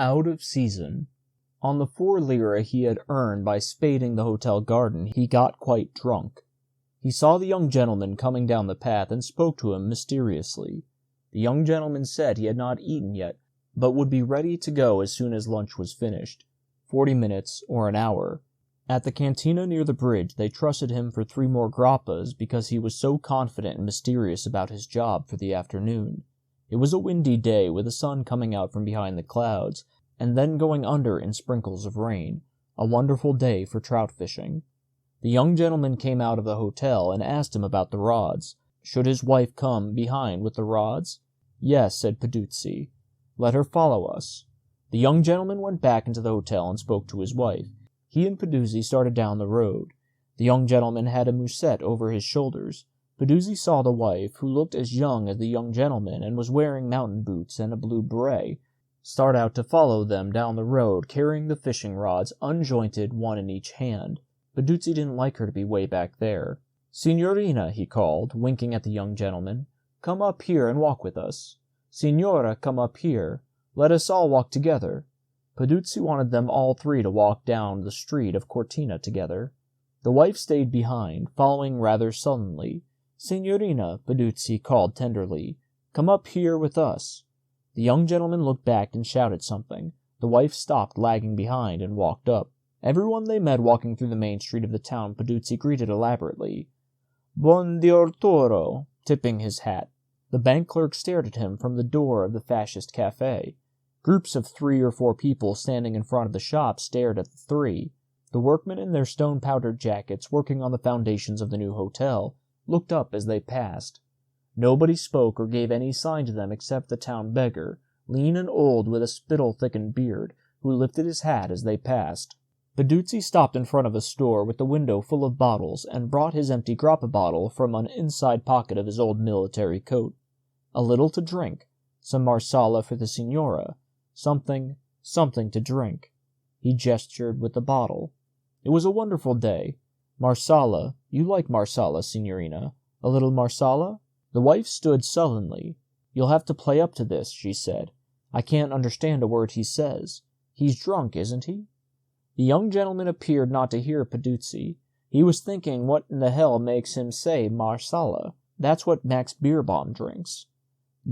Out of season. On the 4 lire he had earned by spading the hotel garden, he got quite drunk. He saw the young gentleman coming down the path and spoke to him mysteriously. The young gentleman said he had not eaten yet, but would be ready to go as soon as lunch was finished, 40 minutes or an hour. At the cantina near the bridge they trusted him for 3 more grappas because he was so confident and mysterious about his job for the afternoon. It was a windy day with the sun coming out from behind the clouds, and then going under in sprinkles of rain, a wonderful day for trout fishing. The young gentleman came out of the hotel and asked him about the rods. Should his wife come behind with the rods? Yes, said Peduzzi. Let her follow us. The young gentleman went back into the hotel and spoke to his wife. He and Peduzzi started down the road. The young gentleman had a musette over his shoulders. Peduzzi saw the wife, who looked as young as the young gentleman and was wearing mountain boots and a blue beret, start out to follow them down the road, carrying the fishing rods, unjointed, one in each hand. Peduzzi didn't like her to be way back there. Signorina, he called, winking at the young gentleman, come up here and walk with us. Signora, come up here. Let us all walk together. Peduzzi wanted them all 3 to walk down the street of Cortina together. The wife stayed behind, following rather sullenly. Signorina, Peduzzi called tenderly, come up here with us. The young gentleman looked back and shouted something. The wife stopped, lagging behind, and walked up. Everyone they met walking through the main street of the town Peduzzi greeted elaborately. Buon diortoro, tipping his hat. The bank clerk stared at him from the door of the fascist cafe. Groups of 3 or 4 people standing in front of the shop stared at the 3. The workmen in their stone-powdered jackets working on the foundations of the new hotel looked up as they passed. Nobody spoke or gave any sign to them except the town beggar, lean and old with a spittle-thickened beard, who lifted his hat as they passed. Peduzzi stopped in front of a store with the window full of bottles and brought his empty grappa bottle from an inside pocket of his old military coat. A little to drink, some marsala for the signora, something to drink. He gestured with the bottle. It was a wonderful day. Marsala, you like marsala, signorina? A little marsala? The wife stood sullenly. You'll have to play up to this, she said. I can't understand a word he says. He's drunk, isn't he? The young gentleman appeared not to hear Peduzzi. He was thinking what in the hell makes him say marsala. That's what Max Beerbohm drinks.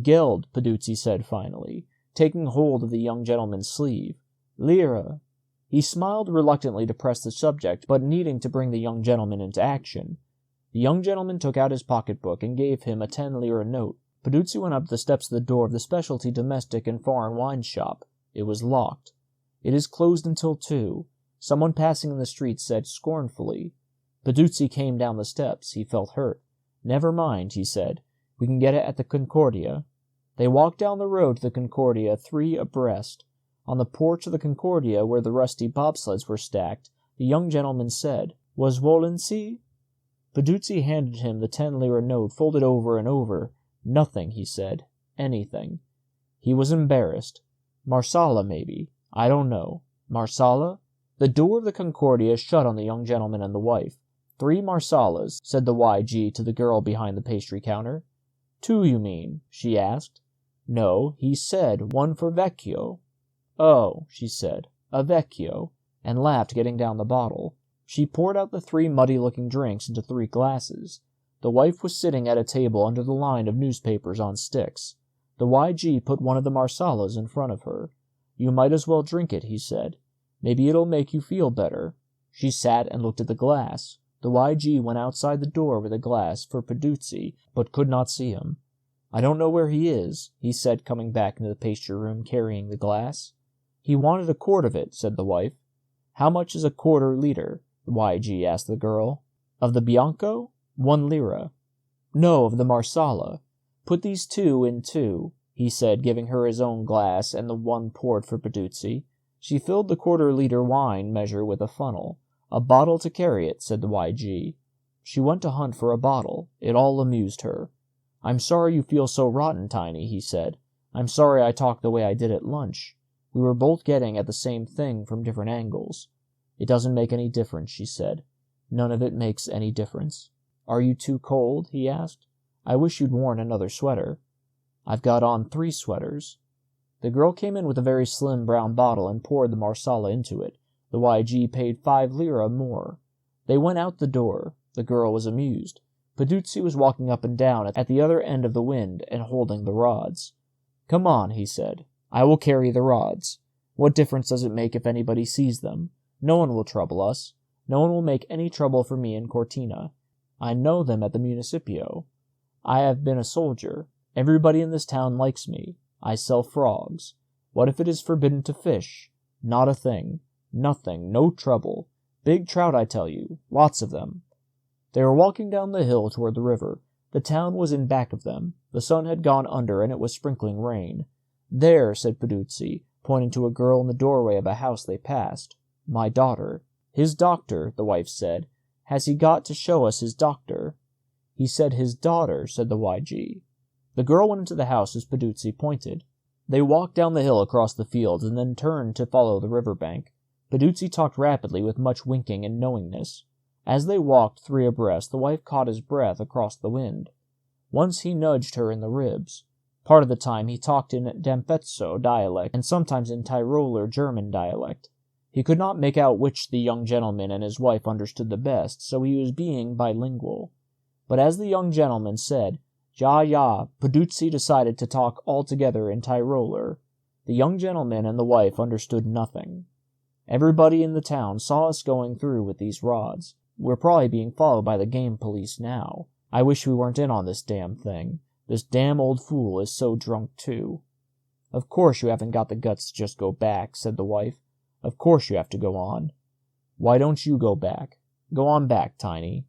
Geld, Peduzzi said finally, taking hold of the young gentleman's sleeve. Lira. He smiled reluctantly to press the subject, but needing to bring the young gentleman into action. The young gentleman took out his pocketbook and gave him a 10 lira note. Peduzzi went up the steps of the door of the specialty domestic and foreign wine shop. It was locked. It is closed until 2. Someone passing in the street said scornfully. Peduzzi came down the steps. He felt hurt. Never mind, he said. We can get it at the Concordia. They walked down the road to the Concordia, 3 abreast. On the porch of the Concordia, where the rusty bobsleds were stacked, the young gentleman said, Was Wolency? Peduzzi handed him the 10 lira note folded over and over. Nothing, he said. Anything. He was embarrassed. Marsala, maybe. I don't know. Marsala? The door of the Concordia shut on the young gentleman and the wife. 3 marsalas, said the YG to the girl behind the pastry counter. 2, you mean? She asked. No, he said 1 for Vecchio. Oh, she said, a Vecchio, and laughed, getting down the bottle. She poured out the 3 muddy-looking drinks into 3 glasses. The wife was sitting at a table under the line of newspapers on sticks. The YG put one of the marsalas in front of her. You might as well drink it, he said. Maybe it'll make you feel better. She sat and looked at the glass. The YG went outside the door with a glass for Peduzzi, but could not see him. I don't know where he is, he said, coming back into the pastry room carrying the glass. He wanted a quart of it, said the wife. How much is a quarter liter? The YG asked the girl. Of the Bianco? 1 lira. No, of the Marsala. Put these 2 in 2, he said, giving her his own glass and the 1 poured for Peduzzi. She filled the quarter-liter wine measure with a funnel. A bottle to carry it, said the YG. She went to hunt for a bottle. It all amused her. I'm sorry you feel so rotten, Tiny, he said. I'm sorry I talked the way I did at lunch. We were both getting at the same thing from different angles. It doesn't make any difference, she said. None of it makes any difference. Are you too cold? He asked. I wish you'd worn another sweater. I've got on 3 sweaters. The girl came in with a very slim brown bottle and poured the marsala into it. The YG paid 5 lire more. They went out the door. The girl was amused. Peduzzi was walking up and down at the other end of the wind and holding the rods. "Come on," he said. "I will carry the rods. What difference does it make if anybody sees them? No one will trouble us. No one will make any trouble for me in Cortina. I know them at the Municipio. I have been a soldier. Everybody in this town likes me. I sell frogs. What if it is forbidden to fish? Not a thing. Nothing. No trouble. Big trout, I tell you. Lots of them." They were walking down the hill toward the river. The town was in back of them. The sun had gone under, and it was sprinkling rain. "There," said Peduzzi, pointing to a girl in the doorway of a house they passed. "My daughter." "His doctor," the wife said. "Has he got to show us his doctor?" "He said his daughter," said the YG. The girl went into the house as Peduzzi pointed. They walked down the hill across the fields and then turned to follow the river bank. Peduzzi talked rapidly with much winking and knowingness. As they walked 3 abreast, the wife caught his breath across the wind. Once he nudged her in the ribs. Part of the time he talked in D'Ampezzo dialect and sometimes in Tyroler German dialect. He could not make out which the young gentleman and his wife understood the best, so he was being bilingual. But as the young gentleman said, "Ja, ja," Peduzzi decided to talk altogether in Tyroler. The young gentleman and the wife understood nothing. "Everybody in the town saw us going through with these rods. We're probably being followed by the game police now. I wish we weren't in on this damn thing. This damn old fool is so drunk, too." "Of course you haven't got the guts to just go back," said the wife. "Of course you have to go on." "Why don't you go back? Go on back, Tiny."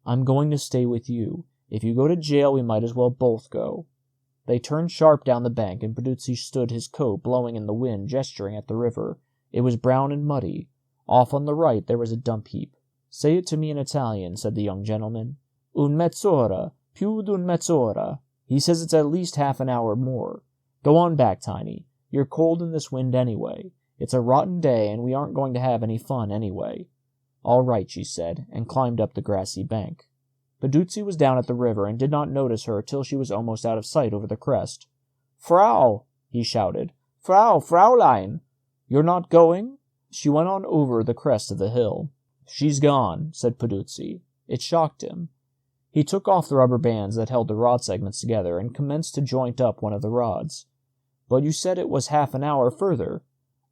"I'm going to stay with you. If you go to jail, we might as well both go." They turned sharp down the bank, and Peduzzi stood his coat blowing in the wind, gesturing at the river. It was brown and muddy. Off on the right there was a dump heap. "Say it to me in Italian," said the young gentleman. "Un mezz'ora, più d'un mezz'ora." He says it's at least half an hour more. Go on back, Tiny. You're cold in this wind anyway. It's a rotten day, and we aren't going to have any fun anyway. "All right," she said, and climbed up the grassy bank. Peduzzi was down at the river and did not notice her till she was almost out of sight over the crest. "Frau!" he shouted. "Fraulein! You're not going?" She went on over the crest of the hill. "She's gone," said Peduzzi. It shocked him. He took off the rubber bands that held the rod segments together and commenced to joint up one of the rods. "But you said it was half an hour further."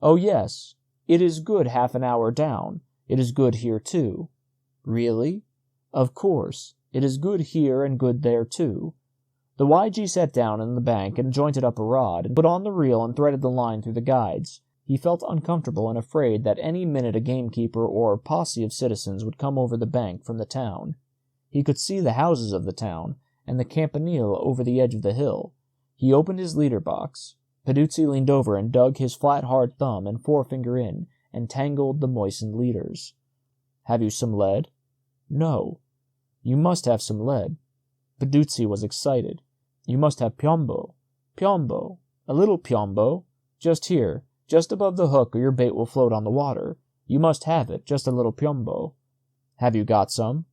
"Oh, yes. It is good half an hour down. It is good here, too." "Really?" "Of course. It is good here and good there, too." The YG sat down on the bank and jointed up a rod, and put on the reel and threaded the line through the guides. He felt uncomfortable and afraid that any minute a gamekeeper or posse of citizens would come over the bank from the town. He could see the houses of the town, and the campanile over the edge of the hill. He opened his leader box. Peduzzi leaned over and dug his flat hard thumb and forefinger in, and tangled the moistened leaders. "Have you some lead?" "No." "You must have some lead." Peduzzi was excited. "You must have piombo." "Piombo. A little piombo. Just here, just above the hook, or your bait will float on the water. You must have it, just a little piombo." "Have you got some?"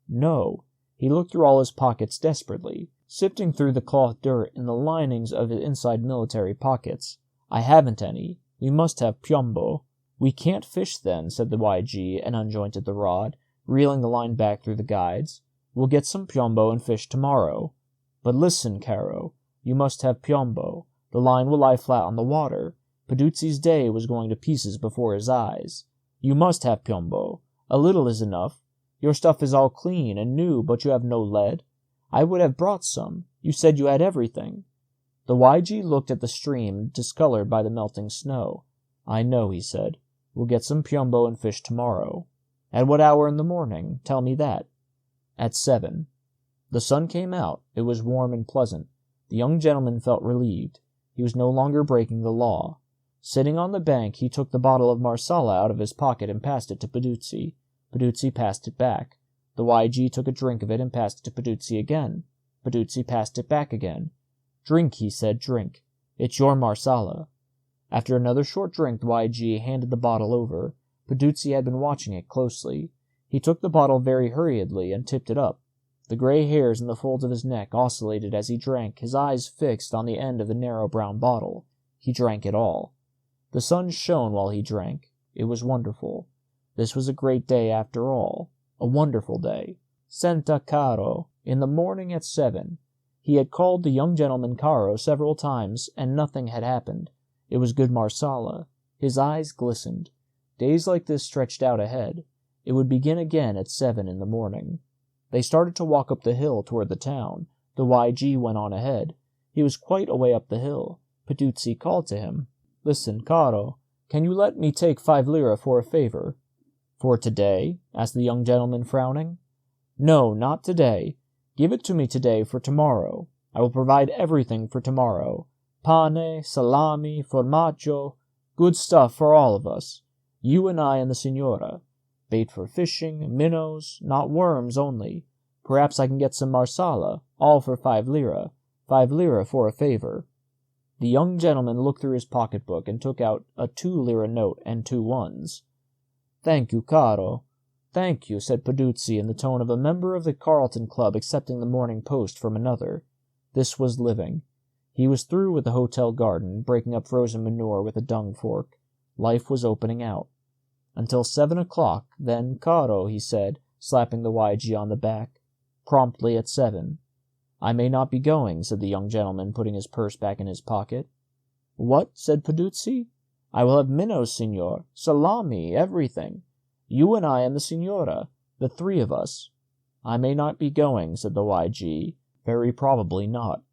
"No." He looked through all his pockets desperately, sifting through the cloth dirt in the linings of his inside military pockets. "I haven't any. We must have piombo." "We can't fish then," said the YG, and unjointed the rod, reeling the line back through the guides. "We'll get some piombo and fish tomorrow." "But listen, Caro. You must have piombo. The line will lie flat on the water. Peduzzi's day was going to pieces before his eyes. You must have piombo. A little is enough. Your stuff is all clean and new, but you have no lead. I would have brought some. You said you had everything." The YG looked at the stream, discolored by the melting snow. "I know," he said. "We'll get some piombo and fish tomorrow." "At what hour in the morning? Tell me that." "At 7. The sun came out. It was warm and pleasant. The young gentleman felt relieved. He was no longer breaking the law. Sitting on the bank, he took the bottle of marsala out of his pocket and passed it to Peduzzi. Peduzzi passed it back. The YG took a drink of it and passed it to Peduzzi again. Peduzzi passed it back again. "Drink," he said, "drink. It's your marsala." After another short drink, the YG handed the bottle over. Peduzzi had been watching it closely. He took the bottle very hurriedly and tipped it up. The gray hairs in the folds of his neck oscillated as he drank, his eyes fixed on the end of the narrow brown bottle. He drank it all. The sun shone while he drank. It was wonderful. This was a great day after all. A wonderful day. Senta caro, in the morning at 7. He had called the young gentleman caro several times, and nothing had happened. It was good Marsala. His eyes glistened. Days like this stretched out ahead. It would begin again at 7 in the morning. They started to walk up the hill toward the town. The YG went on ahead. He was quite a way up the hill. Peduzzi called to him. "Listen, caro, can you let me take 5 lire for a favor?" "For today?" asked the young gentleman, frowning. "No, not today. Give it to me today for tomorrow. I will provide everything for tomorrow. Pane, salami, formaggio, good stuff for all of us. You and I and the signora. Bait for fishing, minnows, not worms only. Perhaps I can get some marsala, all for 5 lire. 5 lire for a favor." The young gentleman looked through his pocketbook and took out a 2 lire note and 2 ones. "Thank you, caro. Thank you," said Peduzzi in the tone of a member of the Carlton Club accepting the Morning Post from another. This was living. He was through with the hotel garden, breaking up frozen manure with a dung fork. Life was opening out. "Until 7 o'clock, then, caro," he said, slapping the YG on the back. "Promptly at 7. "I may not be going," said the young gentleman, putting his purse back in his pocket. "What?" said Peduzzi. "I will have minnows, signor, salami, everything. You and I and the signora, the 3 of us." "I may not be going," said the YG. "Very probably not.